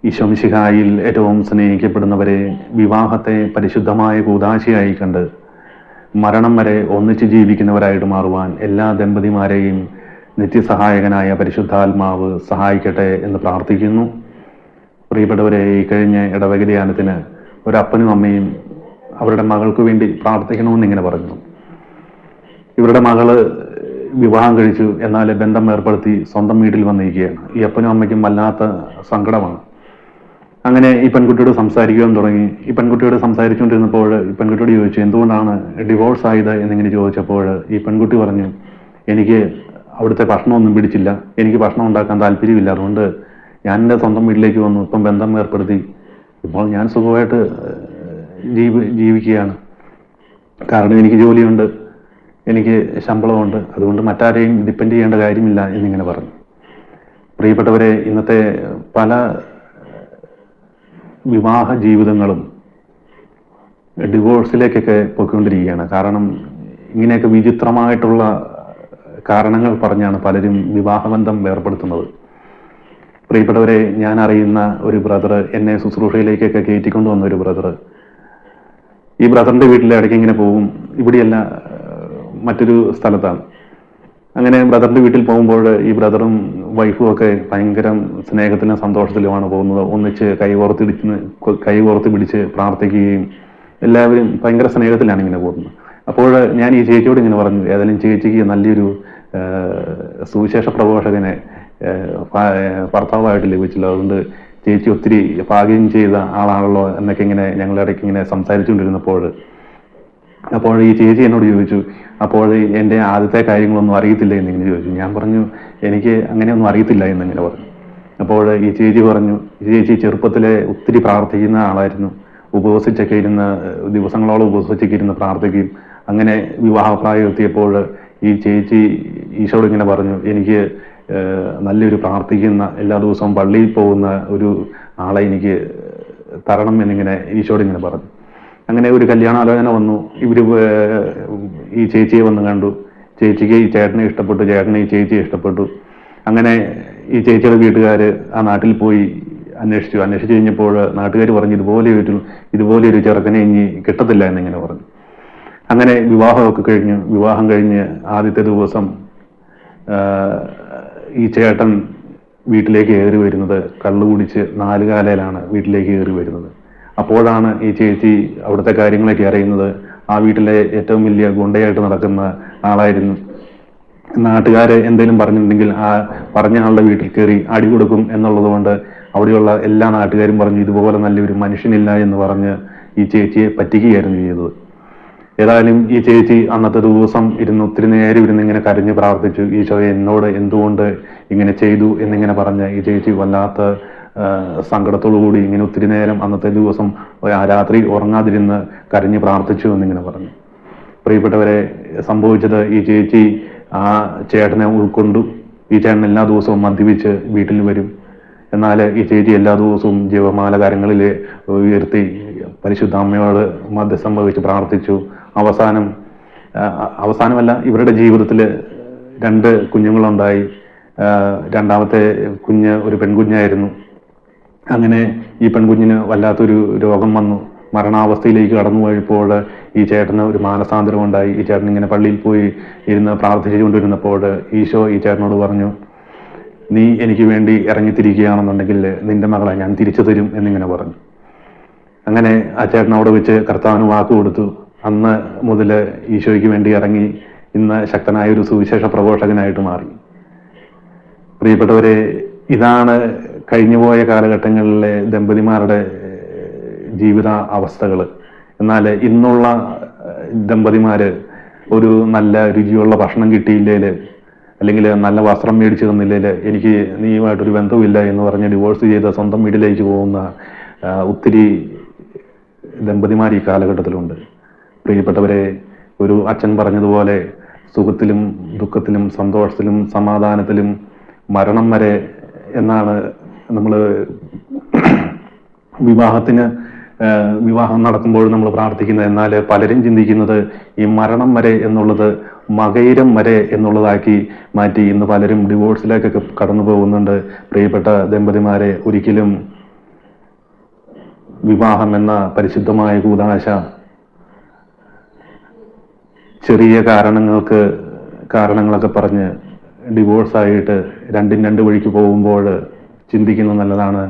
ഈശോമിശിഹായിൽ ഏറ്റവും സ്നേഹിക്കപ്പെടുന്നവരെ, വിവാഹത്തെ പരിശുദ്ധമായ കൂദാശയായി കണ്ട് മരണം വരെ ഒന്നിച്ച് ജീവിക്കുന്നവരായിട്ട് മാറുവാൻ എല്ലാ ദമ്പതിമാരെയും നിത്യസഹായകനായ പരിശുദ്ധാത്മാവ് സഹായിക്കട്ടെ എന്ന് പ്രാർത്ഥിക്കുന്നു. പ്രിയപ്പെട്ടവരെ, ഈ കഴിഞ്ഞ ഇടവക ധ്യാനത്തിന് ഒരപ്പനും അമ്മയും അവരുടെ മകൾക്ക് വേണ്ടി പ്രാർത്ഥിക്കണമെന്നിങ്ങനെ പറഞ്ഞു. ഇവരുടെ മകള് വിവാഹം കഴിച്ചു, എന്നാൽ ബന്ധം ഏർപ്പെടുത്തി സ്വന്തം വീട്ടിൽ വന്നിരിക്കുകയാണ്. ഈ അപ്പനും അമ്മയ്ക്കും വല്ലാത്ത സങ്കടമാണ്. അങ്ങനെ ഈ പെൺകുട്ടിയോട് സംസാരിക്കാൻ തുടങ്ങി. ഈ പെൺകുട്ടിയോട് സംസാരിച്ചുകൊണ്ടിരുന്നപ്പോൾ ഈ പെൺകുട്ടിയോട് ചോദിച്ചു, എന്തുകൊണ്ടാണ് ഡിവോഴ്സ് ആയത് എന്നിങ്ങനെ ചോദിച്ചപ്പോൾ ഈ പെൺകുട്ടി പറഞ്ഞു, എനിക്ക് അവിടുത്തെ ഭക്ഷണമൊന്നും പിടിച്ചില്ല, എനിക്ക് ഭക്ഷണം ഉണ്ടാക്കാൻ താല്പര്യമില്ല, അതുകൊണ്ട് ഞാൻ എൻ്റെ സ്വന്തം വീട്ടിലേക്ക് വന്നു, ഇപ്പം ബന്ധം ഏർപ്പെടുത്തി, ഇപ്പോൾ ഞാൻ സുഖമായിട്ട് ജീവിക്കുകയാണ്. കാരണം എനിക്ക് ജോലിയുണ്ട്, എനിക്ക് ശമ്പളമുണ്ട്, അതുകൊണ്ട് മറ്റാരെയും ഡിപ്പെൻഡ് ചെയ്യേണ്ട കാര്യമില്ല എന്നിങ്ങനെ പറഞ്ഞു. പ്രിയപ്പെട്ടവരെ, ഇന്നത്തെ പല വിവാഹ ജീവിതങ്ങളും ഡിവോഴ്സിലേക്കൊക്കെ പോയിക്കൊണ്ടിരിക്കുകയാണ്. കാരണം ഇങ്ങനെയൊക്കെ വിചിത്രമായിട്ടുള്ള കാരണങ്ങൾ പറഞ്ഞാണ് പലരും വിവാഹബന്ധം ഏർപ്പെടുത്തുന്നത്. പ്രിയപ്പെട്ടവരെ, ഞാൻ അറിയുന്ന ഒരു ബ്രദർ, എന്നെ ശുശ്രൂഷയിലേക്കൊക്കെ കയറ്റിക്കൊണ്ടു വന്ന ഒരു ബ്രദർ, ഈ ബ്രദറിന്റെ വീട്ടിൽ ഇടയ്ക്ക് ഇങ്ങനെ പോകും. ഇവിടെയല്ല, മറ്റൊരു സ്ഥലത്താണ്. അങ്ങനെ ബ്രദറിന്റെ വീട്ടിൽ പോകുമ്പോൾ ഈ ബ്രദറും വൈഫും ഒക്കെ ഭയങ്കര സ്നേഹത്തിലും സന്തോഷത്തിലുമാണ് പോകുന്നത്. ഒന്നിച്ച് കൈകോർത്ത് പിടിച്ച് പ്രാർത്ഥിക്കുകയും എല്ലാവരും ഭയങ്കര സ്നേഹത്തിലാണ് ഇങ്ങനെ പോകുന്നത്. അപ്പോൾ ഞാൻ ഈ ചേച്ചിയോട് ഇങ്ങനെ പറഞ്ഞു, ഏതായാലും ചേച്ചിക്ക് നല്ലൊരു സുവിശേഷ പ്രഘോഷകനെ ഭർത്താവായിട്ട് ലഭിച്ചല്ലോ, അതുകൊണ്ട് ചേച്ചി ഒത്തിരി ഭാഗ്യം ചെയ്ത ആളാണല്ലോ എന്നൊക്കെ ഇങ്ങനെ ഞങ്ങളുടെ ഇടയ്ക്ക് ഇങ്ങനെ സംസാരിച്ചുകൊണ്ടിരുന്നപ്പോൾ ഈ ചേച്ചി എന്നോട് ചോദിച്ചു, അപ്പോൾ എൻ്റെ ആദ്യത്തെ കാര്യങ്ങളൊന്നും അറിയത്തില്ല എന്നിങ്ങനെ ചോദിച്ചു. ഞാൻ പറഞ്ഞു, എനിക്ക് അങ്ങനെയൊന്നും അറിയത്തില്ല എന്നിങ്ങനെ പറഞ്ഞു. അപ്പോൾ ഈ ചേച്ചി പറഞ്ഞു, ചേച്ചി ചെറുപ്പത്തിലെ ഒത്തിരി പ്രാർത്ഥിക്കുന്ന ആളായിരുന്നു, ഉപവസിച്ചൊക്കെ ഇരുന്ന് ദിവസങ്ങളോളം ഉപവസിച്ചൊക്കെ ഇരുന്ന് പ്രാർത്ഥിക്കും. അങ്ങനെ വിവാഹപ്രായം എത്തിയപ്പോൾ ഈ ചേച്ചി ഈശോയോട് ഇങ്ങനെ പറഞ്ഞു, എനിക്ക് നല്ലൊരു പ്രാർത്ഥിക്കുന്ന, എല്ലാ ദിവസവും പള്ളിയിൽ പോകുന്ന ഒരു ആളെ എനിക്ക് തരണം എന്നിങ്ങനെ ഈശോയോട് ഇങ്ങനെ പറഞ്ഞു. അങ്ങനെ ഒരു കല്യാണാലോചന വന്നു. ഈ ചേച്ചിയെ വന്ന് കണ്ടു. ചേച്ചിക്ക് ഈ ചേട്ടനെ ഇഷ്ടപ്പെട്ടു, ചേട്ടനെ ഈ ചേച്ചിയെ ഇഷ്ടപ്പെട്ടു. അങ്ങനെ ഈ ചേച്ചിയുടെ വീട്ടുകാർ ആ നാട്ടിൽ പോയി അന്വേഷിച്ചു കഴിഞ്ഞപ്പോൾ നാട്ടുകാർ പറഞ്ഞു, ഇതുപോലെ ഒരു ചെറുക്കനെ ഇനി കിട്ടത്തില്ല എന്നിങ്ങനെ പറഞ്ഞു. അങ്ങനെ വിവാഹം കഴിഞ്ഞ് ആദ്യത്തെ ദിവസം ഈ ചേട്ടൻ വീട്ടിലേക്ക് കയറി വരുന്നത് കള്ളു കുടിച്ച് 4 കാലയിലാണ് വീട്ടിലേക്ക് കയറി വരുന്നത്. അപ്പോഴാണ് ഈ ചേച്ചി അവിടുത്തെ കാര്യങ്ങളൊക്കെ അറിയുന്നത്. ആ വീട്ടിലെ ഏറ്റവും വലിയ ഗുണ്ടയായിട്ട് നടക്കുന്ന ആളായിരുന്നു. നാട്ടുകാരെ എന്തെങ്കിലും പറഞ്ഞിട്ടുണ്ടെങ്കിൽ ആ പറഞ്ഞ ആളുടെ വീട്ടിൽ കയറി അടി കൊടുക്കും എന്നുള്ളത് കൊണ്ട് അവിടെയുള്ള എല്ലാ നാട്ടുകാരും പറഞ്ഞു, ഇതുപോലെ നല്ലൊരു മനുഷ്യനില്ല എന്ന് പറഞ്ഞ് ഈ ചേച്ചിയെ പറ്റിക്കുകയായിരുന്നു ചെയ്തത്. ഏതായാലും ഈ ചേച്ചി അന്നത്തെ ദിവസം ഒത്തിരി നേരം ഇങ്ങനെ കരഞ്ഞ് പ്രാർത്ഥിച്ചു, ഈശോയെ എന്നോട് എന്തുകൊണ്ട് ഇങ്ങനെ ചെയ്തു എന്നിങ്ങനെ പറഞ്ഞ് ഈ ചേച്ചി വല്ലാത്ത സങ്കടത്തോടുകൂടി ഇങ്ങനെ ഒത്തിരി നേരം അന്നത്തെ ദിവസം രാത്രി ഉറങ്ങാതിരുന്ന് കരഞ്ഞ് പ്രാർത്ഥിച്ചു എന്നിങ്ങനെ പറഞ്ഞു. പ്രിയപ്പെട്ടവരെ, സംഭവിച്ചത് ഈ ചേച്ചി ആ ചേട്ടനെ ഉൾക്കൊണ്ടു. ഈ ചേട്ടൻ എല്ലാ ദിവസവും മദ്യപിച്ച് വീട്ടിൽ വരും. എന്നാൽ ഈ ചേച്ചി എല്ലാ ദിവസവും ജപമാല കരങ്ങളിൽ ഉയർത്തി പരിശുദ്ധ അമ്മയോട് മധ്യസ്ഥം വഹിച്ച് പ്രാർത്ഥിച്ചു. അവസാനമല്ല, ഇവരുടെ ജീവിതത്തിൽ 2 കുഞ്ഞുങ്ങളുണ്ടായി. രണ്ടാമത്തെ കുഞ്ഞ് ഒരു പെൺകുഞ്ഞായിരുന്നു. അങ്ങനെ ഈ പെൺകുഞ്ഞിന് വല്ലാത്തൊരു രോഗം വന്നു, മരണാവസ്ഥയിലേക്ക് കടന്നു പോയപ്പോൾ ഈ ചേട്ടന് ഒരു മാനസാന്തരം ഉണ്ടായി. ഈ ചേട്ടൻ ഇങ്ങനെ പള്ളിയിൽ പോയി ഇരുന്ന് പ്രാർത്ഥിച്ചുകൊണ്ടിരുന്നപ്പോൾ ഈശോ ഈ ചേട്ടനോട് പറഞ്ഞു, നീ എനിക്ക് വേണ്ടി ഇറങ്ങിത്തിരിക്കുകയാണെന്നുണ്ടെങ്കിൽ നിന്റെ മകളെ ഞാൻ തിരിച്ചു തരും എന്നിങ്ങനെ പറഞ്ഞു. അങ്ങനെ ആ ചേട്ടൻ അവിടെ വെച്ച് കർത്താവിന് വാക്ക് കൊടുത്തു. അന്ന് മുതൽ ഈശോയ്ക്ക് വേണ്ടി ഇറങ്ങി ഇന്ന് ശക്തനായ ഒരു സുവിശേഷ പ്രഘോഷകനായിട്ട് മാറി. പ്രിയപ്പെട്ടവരെ, ഇതാണ് കഴിഞ്ഞുപോയ കാലഘട്ടങ്ങളിലെ ദമ്പതിമാരുടെ ജീവിത അവസ്ഥകൾ. എന്നാൽ ഇന്നുള്ള ദമ്പതിമാര് ഒരു നല്ല രുചിയുള്ള ഭക്ഷണം കിട്ടിയില്ലേല്, അല്ലെങ്കിൽ നല്ല വസ്ത്രം മേടിച്ചു തന്നില്ലേല്, എനിക്ക് നീയുമായിട്ടൊരു ബന്ധവുമില്ല എന്ന് പറഞ്ഞ് ഡിവോഴ്സ് ചെയ്ത് സ്വന്തം വീട്ടിലേക്ക് പോകുന്ന ഒത്തിരി ദമ്പതിമാർ ഈ കാലഘട്ടത്തിലുണ്ട്. പ്രിയപ്പെട്ടവരെ, ഒരു അച്ഛൻ പറഞ്ഞതുപോലെ സുഖത്തിലും ദുഃഖത്തിലും സന്തോഷത്തിലും സമാധാനത്തിലും മരണം വരെ എന്നാണ് നമ്മൾ വിവാഹം നടക്കുമ്പോൾ നമ്മൾ പ്രാർത്ഥിക്കുന്നത്. എന്നാൽ പലരും ചിന്തിക്കുന്നത് ഈ മരണം വരെ എന്നുള്ളത് മകയിരം വരെ എന്നുള്ളതാക്കി മാറ്റി ഇന്ന് പലരും ഡിവോഴ്സിലേക്കൊക്കെ കടന്നു പോകുന്നുണ്ട്. പ്രിയപ്പെട്ട ദമ്പതിമാരെ, ഒരിക്കലും വിവാഹം എന്ന പരിശുദ്ധമായ കൂദാശ ചെറിയ കാരണങ്ങളൊക്കെ പറഞ്ഞ് ഡിവോഴ്സായിട്ട് രണ്ടും രണ്ട് വഴിക്ക് പോകുമ്പോൾ ചിന്തിക്കുന്നത് നല്ലതാണ്.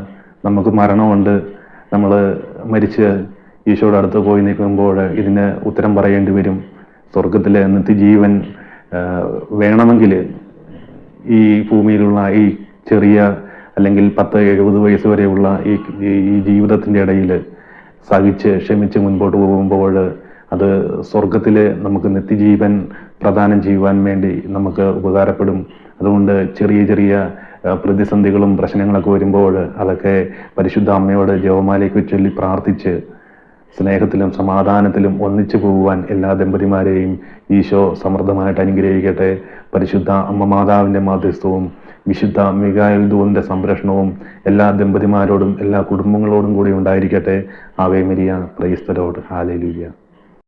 നമുക്ക് മരണമുണ്ട്, നമ്മൾ മരിച്ച് ഈശോയുടെ അടുത്ത് പോയി നിൽക്കുമ്പോൾ ഇതിന് ഉത്തരം പറയേണ്ടി വരും. സ്വർഗത്തിലെ നിത്യജീവൻ വേണമെങ്കിൽ ഈ ഭൂമിയിലുള്ള ഈ ചെറിയ അല്ലെങ്കിൽ 10-70 വയസ്സ് വരെയുള്ള ഈ ജീവിതത്തിൻ്റെ ഇടയിൽ സഹിച്ച് ക്ഷമിച്ച് മുൻപോട്ട് പോകുമ്പോൾ അത് സ്വർഗത്തിൽ നമുക്ക് നിത്യജീവൻ പ്രദാനം ചെയ്യുവാൻ വേണ്ടി നമുക്ക് ഉപകാരപ്പെടും. അതുകൊണ്ട് ചെറിയ പ്രതിസന്ധികളും പ്രശ്നങ്ങളൊക്കെ വരുമ്പോൾ അതൊക്കെ പരിശുദ്ധ അമ്മയോട് ജപമാലയ്ക്ക് ചൊല്ലി പ്രാർത്ഥിച്ച് സ്നേഹത്തിലും സമാധാനത്തിലും ഒന്നിച്ചു പോകുവാൻ എല്ലാ ദമ്പതിമാരെയും ഈശോ സമൃദ്ധമായിട്ട് അനുഗ്രഹിക്കട്ടെ. പരിശുദ്ധ അമ്മ മാതാവിൻ്റെ മാധ്യസ്ഥവും വിശുദ്ധ മിഖായേൽ ദൂതന്റെ സംരക്ഷണവും എല്ലാ ദമ്പതിമാരോടും എല്ലാ കുടുംബങ്ങളോടും കൂടി ഉണ്ടായിരിക്കട്ടെ. Ave Maria, praise the lord, hallelujah.